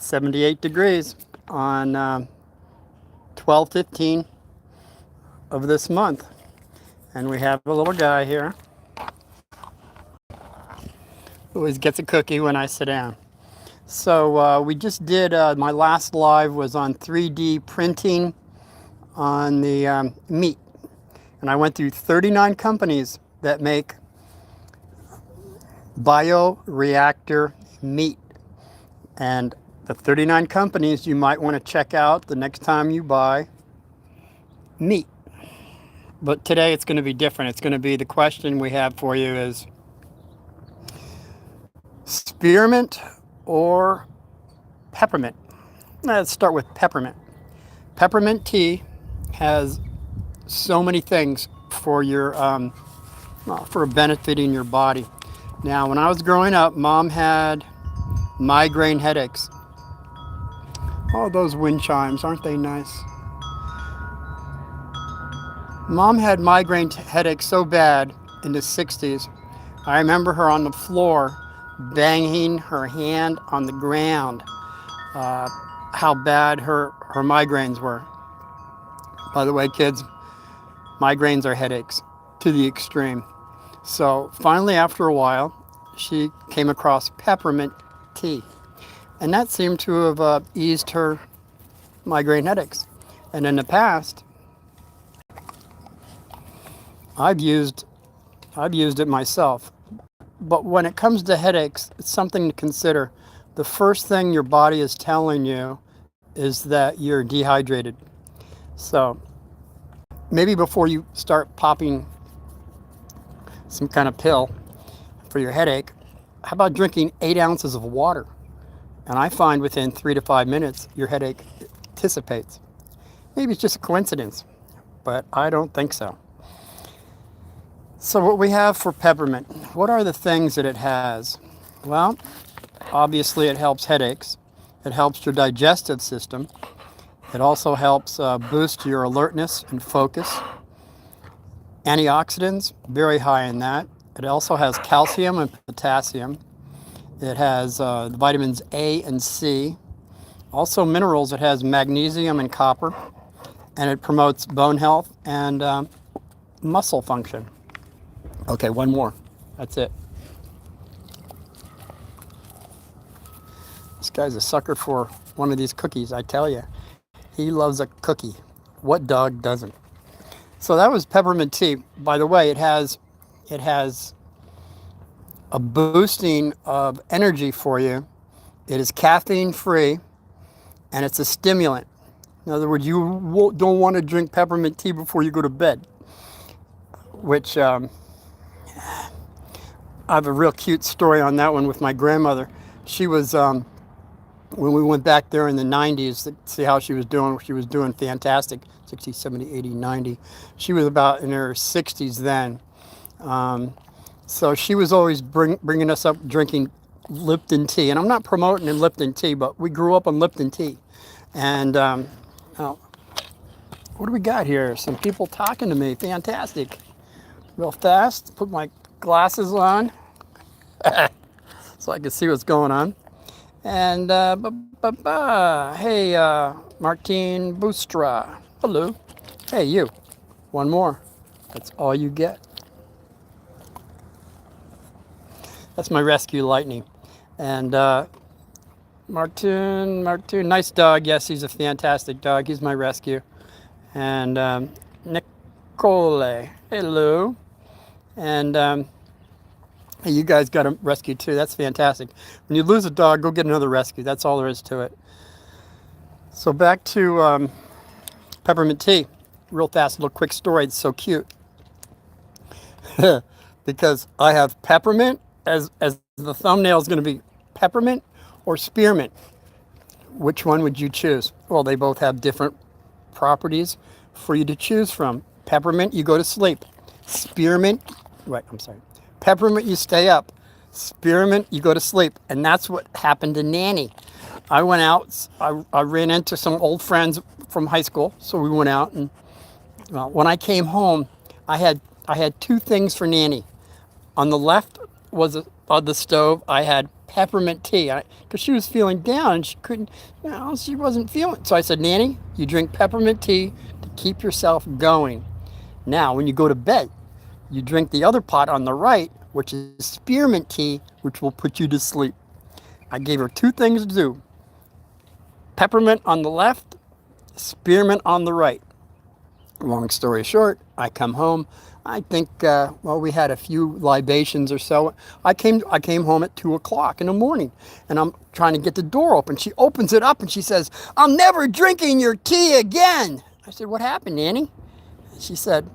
78 degrees on 12/15 of this month. And we have a little guy here who always gets a cookie when I sit down. So we just did, my last live was on 3D printing on the meat. And I went through 39 companies that make bioreactor meat. And the 39 companies you might want to check out the next time you buy meat. But today it's going to be different. It's going to be, the question we have for you is spearmint or peppermint. Let's start with peppermint. Peppermint tea has so many things for your for benefiting your body. Now, when I was growing up, Mom had migraine headaches. Oh, those wind chimes, aren't they nice? Mom had migraine headaches so bad in the 60s. I remember her on the floor banging her hand on the ground, how bad her migraines were. By the way, kids, migraines are headaches to the extreme. So finally, after a while, she came across peppermint tea. And that seemed to have eased her migraine headaches. And in the past, I've used it myself. But when it comes to headaches, it's something to consider. The first thing your body is telling you is that you're dehydrated. So maybe before you start popping some kind of pill for your headache, how about drinking 8 ounces of water? And I find within 3 to 5 minutes, your headache dissipates. Maybe it's just a coincidence, but I don't think so. So what we have for peppermint, what are the things that it has? Well, obviously it helps headaches. It helps your digestive system. It also helps boost your alertness and focus. Antioxidants, very high in that. It also has calcium and potassium. It has the vitamins A and C. Also minerals, it has magnesium and copper. And it promotes bone health and muscle function. Okay, one more. That's it. This guy's a sucker for one of these cookies, I tell you. He loves a cookie. What dog doesn't? So that was peppermint tea. By the way, it has a boosting of energy for you. It is caffeine free, and it's a stimulant. In other words, you don't want to drink peppermint tea before you go to bed, which I have a real cute story on that one with my grandmother. She was, when we went back there in the 90s to see how she was doing fantastic, 60, 70, 80, 90. She was about in her 60s then. So she was always bringing us up drinking Lipton tea. And I'm not promoting Lipton tea, but we grew up on Lipton tea. And what do we got here? Some people talking to me. Fantastic. Real fast. Put my glasses on so I can see what's going on. And hey, Martine Boustra. Hello. Hey, you. One more. That's all you get. That's my rescue Lightning. And Martin, nice dog. Yes, he's a fantastic dog. He's my rescue. And Nicole, hello. And hey, you guys got a rescue too. That's fantastic. When you lose a dog, go get another rescue. That's all there is to it. So back to peppermint tea. Real fast, little quick story. It's so cute. Because I have peppermint as the thumbnail is going to be peppermint or spearmint. Which one would you choose? Well, they both have different properties for you to choose from. Peppermint, you go to sleep. Peppermint, you stay up. Spearmint, you go to sleep. And that's what happened to Nanny. I went out, I ran into some old friends from high school. So we went out, and when I came home, I had two things for Nanny. On the left was on the stove, I had peppermint tea because she was feeling down and she couldn't, she wasn't feeling. So I said, Nanny, you drink peppermint tea to keep yourself going. Now, when you go to bed, you drink the other pot on the right, which is spearmint tea, which will put you to sleep. I gave her two things to do: peppermint on the left, spearmint on the right. Long story short, I come home. I think, we had a few libations or so. I came home at 2 o'clock in the morning, and I'm trying to get the door open. She opens it up and she says, "I'm never drinking your tea again." I said, "What happened, Nanny?" She said,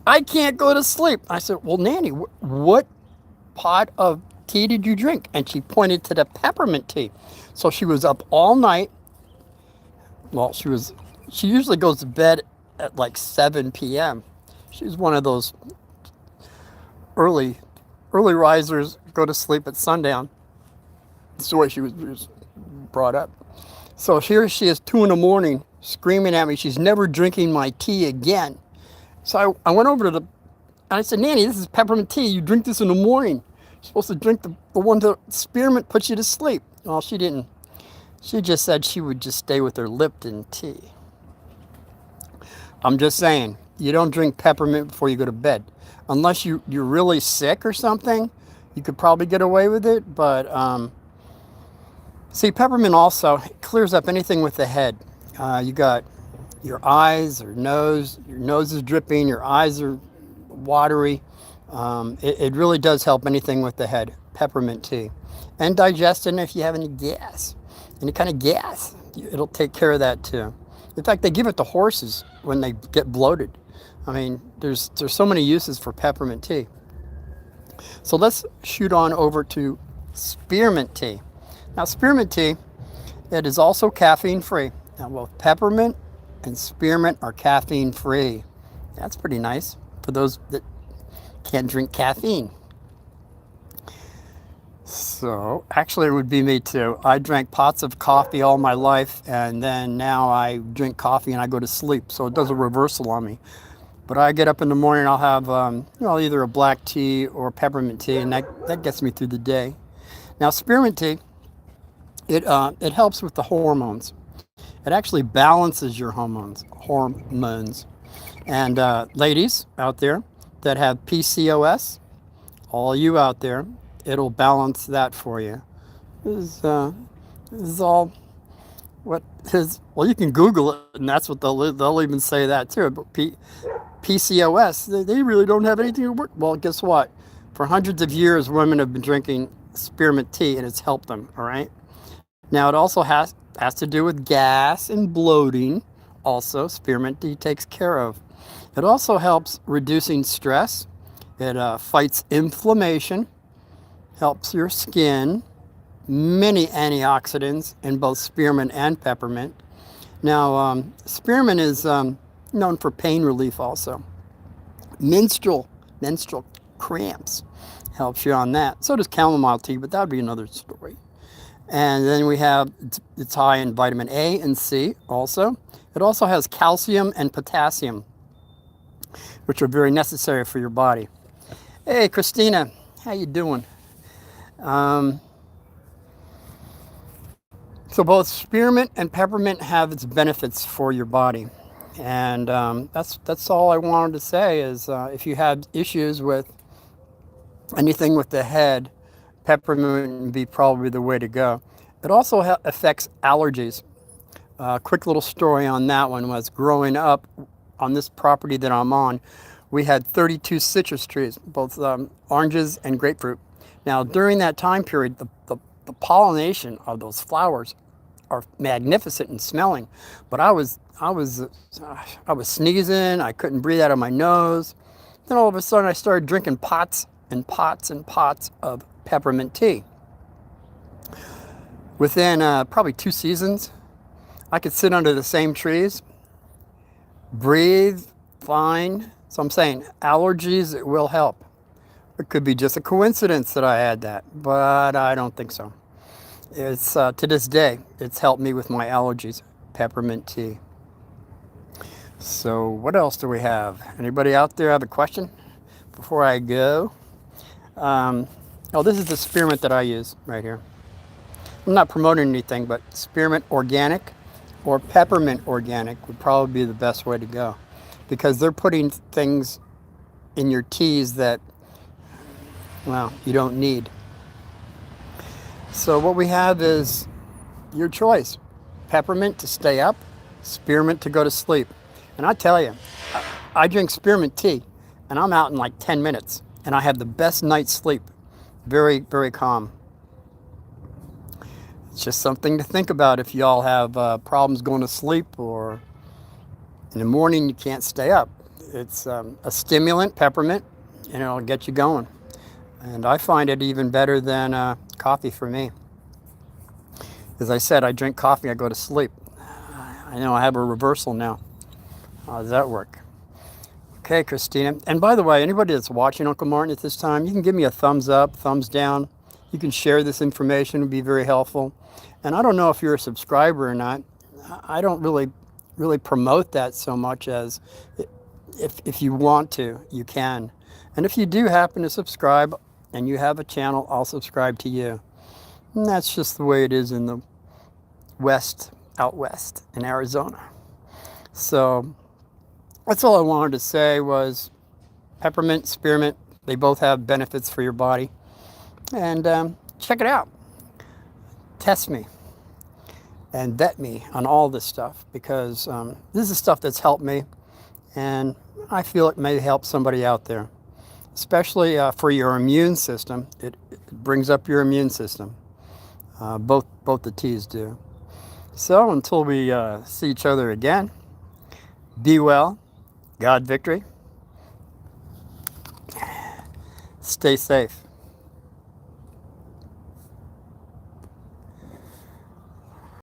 "I can't go to sleep." I said, "Well, Nanny, what pot of tea did you drink?" And she pointed to the peppermint tea. So she was up all night. Well, she usually goes to bed at like 7 p.m. She's one of those early risers, go to sleep at sundown. That's the way she was brought up. So here she is, 2 in the morning, screaming at me, she's never drinking my tea again. So I went over to and I said, "Nanny, this is peppermint tea. You drink this in the morning. You're supposed to drink the one that spearmint puts you to sleep." Well, she didn't. She just said she would just stay with her Lipton tea. I'm just saying, you don't drink peppermint before you go to bed. Unless you're really sick or something, you could probably get away with it. But see, peppermint also clears up anything with the head. You got your eyes or nose. Your nose is dripping. Your eyes are watery. It really does help anything with the head. Peppermint tea. And digestion if you have any gas. Any kind of gas. It'll take care of that too. In fact, they give it to horses when they get bloated. I mean, there's so many uses for peppermint tea. So let's shoot on over to spearmint tea. Now, spearmint tea, it is also caffeine free. Now, both peppermint and spearmint are caffeine free. That's pretty nice for those that can't drink caffeine. So actually it would be me too. I drank pots of coffee all my life, and then now I drink coffee and I go to sleep. So it does a reversal on me. But I get up in the morning, I'll have either a black tea or peppermint tea, and that gets me through the day. Now spearmint tea, it helps with the hormones. It actually balances your hormones. And ladies out there that have PCOS, all you out there, it'll balance that for you. This is all what is. Well, you can Google it, and that's what they'll even say that too. But PCOS, they really don't have anything to work. Well, guess what? For hundreds of years, women have been drinking spearmint tea, and it's helped them. All right. Now, it also has to do with gas and bloating. Also, spearmint tea takes care of. It also helps reducing stress. It fights inflammation. Helps your skin. Many antioxidants in both spearmint and peppermint. Now, spearmint is known for pain relief also. Menstrual cramps helps you on that. So does chamomile tea, but that would be another story. And then we have, it's high in vitamin A and C also. It also has calcium and potassium, which are very necessary for your body. Hey, Christina, how you doing? So both spearmint and peppermint have its benefits for your body. And that's all I wanted to say is if you have issues with anything with the head, peppermint would be probably the way to go. It also affects allergies. Quick little story on that one was growing up on this property that I'm on, we had 32 citrus trees, both oranges and grapefruit. Now, during that time period, the pollination of those flowers are magnificent and smelling, but I was sneezing. I couldn't breathe out of my nose. Then all of a sudden, I started drinking pots and pots and pots of peppermint tea. Within probably 2 seasons, I could sit under the same trees, breathe fine. So I'm saying allergies, it will help. It could be just a coincidence that I had that, but I don't think so. It's to this day, it's helped me with my allergies, peppermint tea. So what else do we have? Anybody out there have a question before I go? Oh, this is the spearmint that I use right here. I'm not promoting anything, but spearmint organic or peppermint organic would probably be the best way to go, because they're putting things in your teas that, well, you don't need. So what we have is your choice. Peppermint to stay up, spearmint to go to sleep. And I tell you, I drink spearmint tea and I'm out in like 10 minutes and I have the best night's sleep. Very, very calm. It's just something to think about if y'all have problems going to sleep, or in the morning you can't stay up. It's a stimulant, peppermint, and it'll get you going. And I find it even better than coffee for me. As I said, I drink coffee, I go to sleep. I know I have a reversal now. How does that work? Okay, Christina. And by the way, anybody that's watching Uncle Martin at this time, you can give me a thumbs up, thumbs down. You can share this information, it would be very helpful. And I don't know if you're a subscriber or not. I don't really promote that so much as if you want to, you can. And if you do happen to subscribe and you have a channel, I'll subscribe to you. And that's just the way it is in the west, out west in Arizona. So that's all I wanted to say was peppermint, spearmint, they both have benefits for your body. And check it out. Test me and vet me on all this stuff, because this is stuff that's helped me, and I feel it may help somebody out there, especially for your immune system. It brings up your immune system. Both the teas do. So until we see each other again, be well, God victory, stay safe.